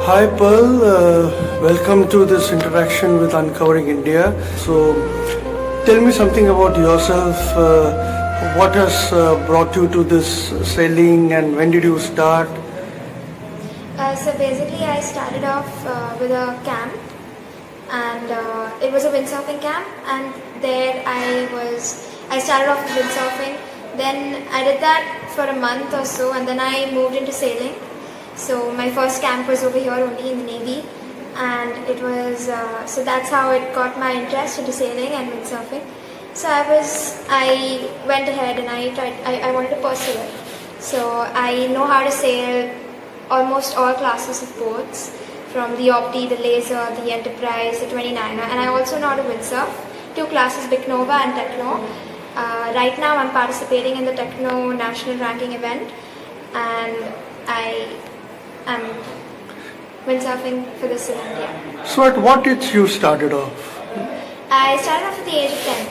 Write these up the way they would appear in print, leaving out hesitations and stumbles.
Hi Pearl, welcome to this interaction with Uncovering India. So, tell me something about yourself. What has brought you to this sailing and when did you start? So basically, I started off with a camp, and it was a windsurfing camp. And there I started off with windsurfing. Then I did that for a month or so, and then I moved into sailing. So my first camp was over here only in the Navy, and it was so that's how it got my interest into sailing and windsurfing. So I went ahead and I wanted to pursue it. So I know how to sail almost all classes of boats, from the Opti, the Laser, the Enterprise, the 29er, and I also know how to windsurf. 2 classes, Big Nova and Techno. Right now I'm participating in the Techno national ranking event, and I am windsurfing for this event, yeah. So, at what age you started off? I started off at the age of 10.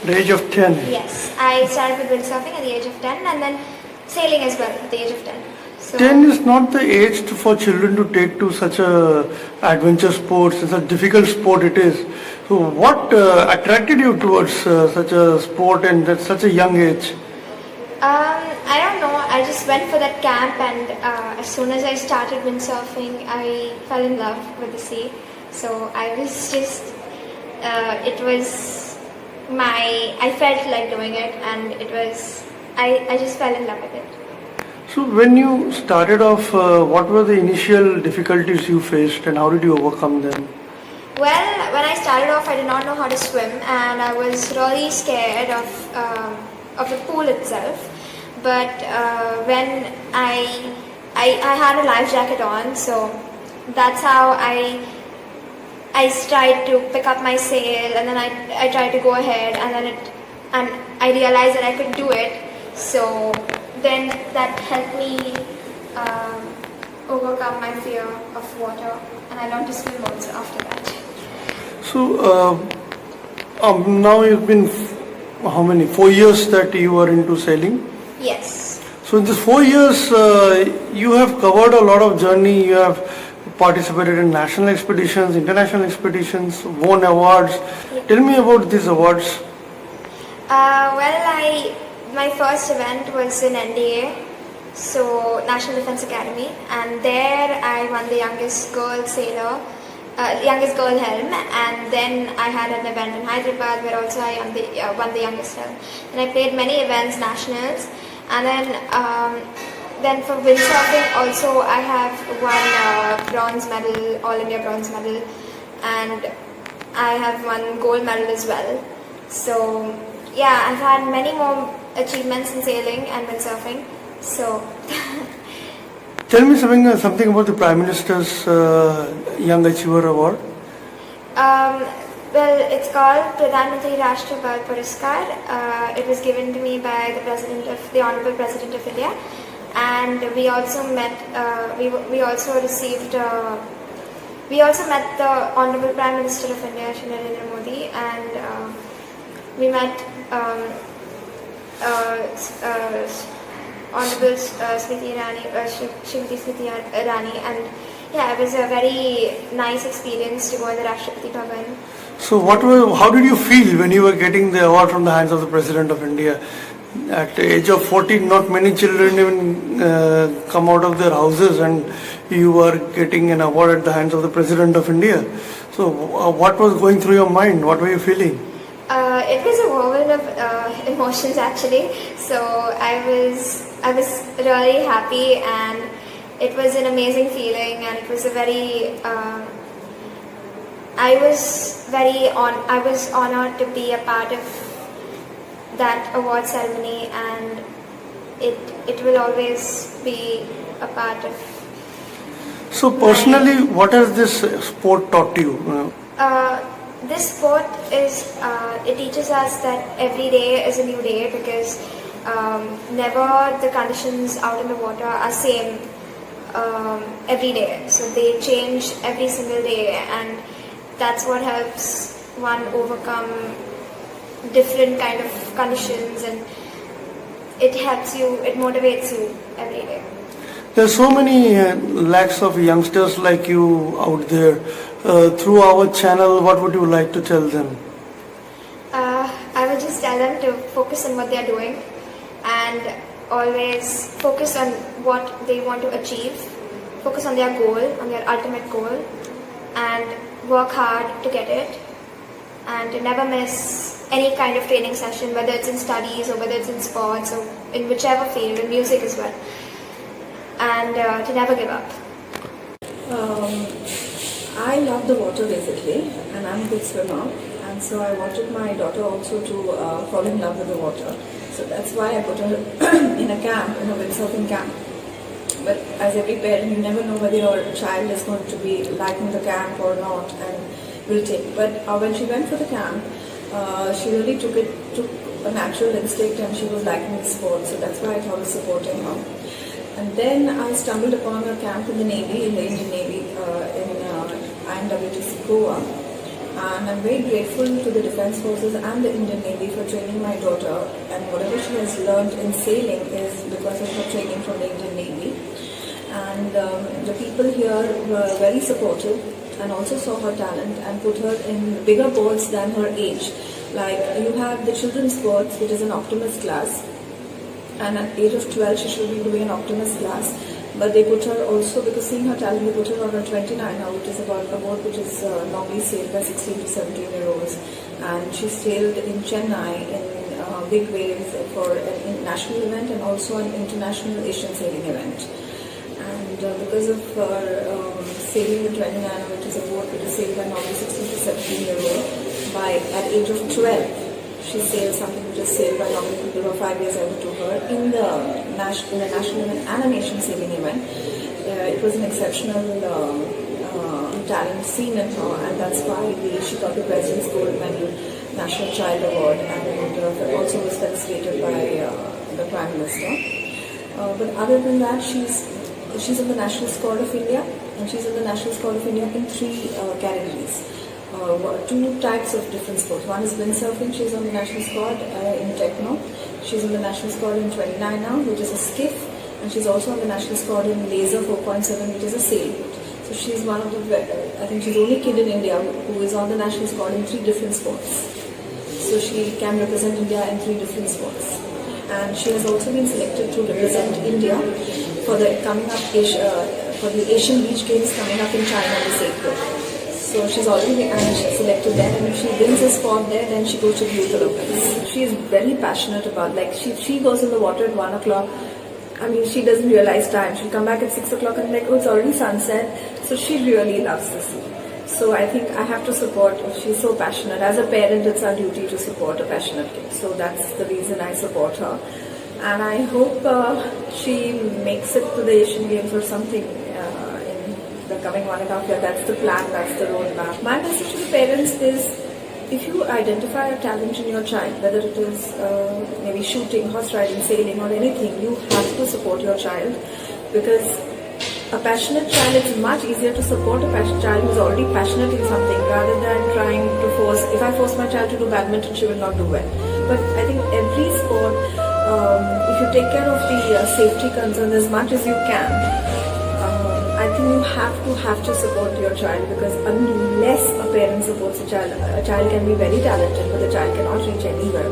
The age of 10? Yes, I started with windsurfing at the age of 10, and then sailing as well at the age of 10. So 10 is not the age for children to take to such a adventure sports. It's a difficult sport it is. So what attracted you towards such a sport and at such a young age? I don't know, I just went for that camp, and as soon as I started windsurfing, I fell in love with the sea. So I was just, I felt like doing it, and I just fell in love with it. So when you started off, what were the initial difficulties you faced and how did you overcome them? Well, when I started off, I did not know how to swim, and I was really scared of the pool itself. But when I had a life jacket on, so that's how I tried to pick up my sail, and then I tried to go ahead, and I realized that I could do it. So then that helped me overcome my fear of water, and I learned to swim also after that. So now you've been, how many, 4 years that you are into sailing? Yes. So in this 4 years, you have covered a lot of journey. You have participated in national expeditions, international expeditions, won awards. Tell me about these awards. My first event was in NDA, so National Defence Academy, and there I won the youngest girl sailor, youngest girl helm, and then I had an event in Hyderabad where also I won the youngest helm. And I played many events, nationals, and then for windsurfing also I have won bronze medal, All India bronze medal, and I have won gold medal as well. So yeah, I've had many more achievements in sailing and windsurfing. So tell me something about the Prime Minister's Young Achiever Award. Well, it's called Pradhan Rashtriya Puraskar. It was given to me by the Honorable President of India, and we also met. We also met the Honorable Prime Minister of India, Shri Narendra Modi, and we met Honorable Smriti Irani, and yeah, it was a very nice experience to go in the Rashtrapati Bhavan. So how did you feel when you were getting the award from the hands of the President of India? At the age of 14, not many children even come out of their houses, and you were getting an award at the hands of the President of India. So what was going through your mind? What were you feeling? It was a whirlwind of emotions actually. So I was really happy, and it was an amazing feeling, and it was a very I was honored to be a part of that award ceremony, and it will always be a part of. So personally, what has this sport taught you? This sport it teaches us that every day is a new day, because never the conditions out in the water are same every day. So they change every single day, and that's what helps one overcome different kind of conditions, and it helps you, it motivates you every day. There are so many lakhs of youngsters like you out there. Through our channel, what would you like to tell them? I would just tell them to focus on what they are doing and always focus on what they want to achieve, focus on their goal, on their ultimate goal, and work hard to get it, and to never miss any kind of training session, whether it's in studies or whether it's in sports or in whichever field, in music as well, and to never give up. I love the water basically, and I'm a good swimmer, and so I wanted my daughter also to fall in love with the water. So that's why I put her in a camp, in a windsurfing camp. But as every parent, you never know whether your child is going to be liking the camp or not, and will take. But when she went for the camp, she really took a natural instinct, and she was liking the sport. So that's why I thought of supporting her. And then I stumbled upon a camp in the Navy, in the Indian Navy, in INWTC Goa. And I'm very grateful to the Defence Forces and the Indian Navy for training my daughter. And whatever she has learned in sailing is because of her training from the Indian Navy. And the people here were very supportive and also saw her talent and put her in bigger boats than her age. Like you have the children's boats, which is an Optimus class. And at the age of 12, she should be doing an Optimus class. But they put her also, because seeing her talent, they put her on a 29er, which is about a boat which is normally sailed by 16 to 17-year-olds. And she sailed in Chennai in big waves for an international event and also an international Asian sailing event. And because of her sailing the 29er, which is a boat which is sailed by normally 16 to 17-year-old, at age of 12, she sailed something which is sailed by normally people who are 5 years older to her in the national event and a nation sailing event. It was an exceptional talent seen in her, and that's why she got the President's Gold Medal National Child Award, and also was felicitated by the Prime Minister. But other than that, she's in the National Squad of India, and she's in the National Squad of India in 3 categories. 2 types of different sports. One is windsurfing, she's on the national squad in Techno. She's on the national squad in 29 now, which is a skiff, and she's also on the national squad in Laser 4.7, which is a sailboat. So she's one of the, I think she's the only kid in India who is on the national squad in 3 different sports. So she can represent India in 3 different sports. And she has also been selected to represent India for the coming up for the Asian Beach Games coming up in China this April. So she's already been selected there, and if she wins a spot there, then she goes to the Youth Olympics. She is very passionate about, like, she goes in the water at 1 o'clock. I mean, she doesn't realize time. She'll come back at 6 o'clock and like, oh, it's already sunset. So she really loves the sea. So I think I have to support her. She's so passionate. As a parent, it's our duty to support a passionate kid. So that's the reason I support her. And I hope she makes it to the Asian Games or something. The coming 1.5 years, that's the plan, that's the roadmap. My message to the parents is, if you identify a talent in your child, whether it is maybe shooting, horse riding, sailing or anything, you have to support your child, because a passionate child, it's much easier to support a child who's already passionate in something rather than trying to force. If I force my child to do badminton, she will not do well. But I think every sport, if you take care of the safety concerns as much as you can, I think you have to support your child, because unless a parent supports a child can be very talented, but the child cannot reach anywhere.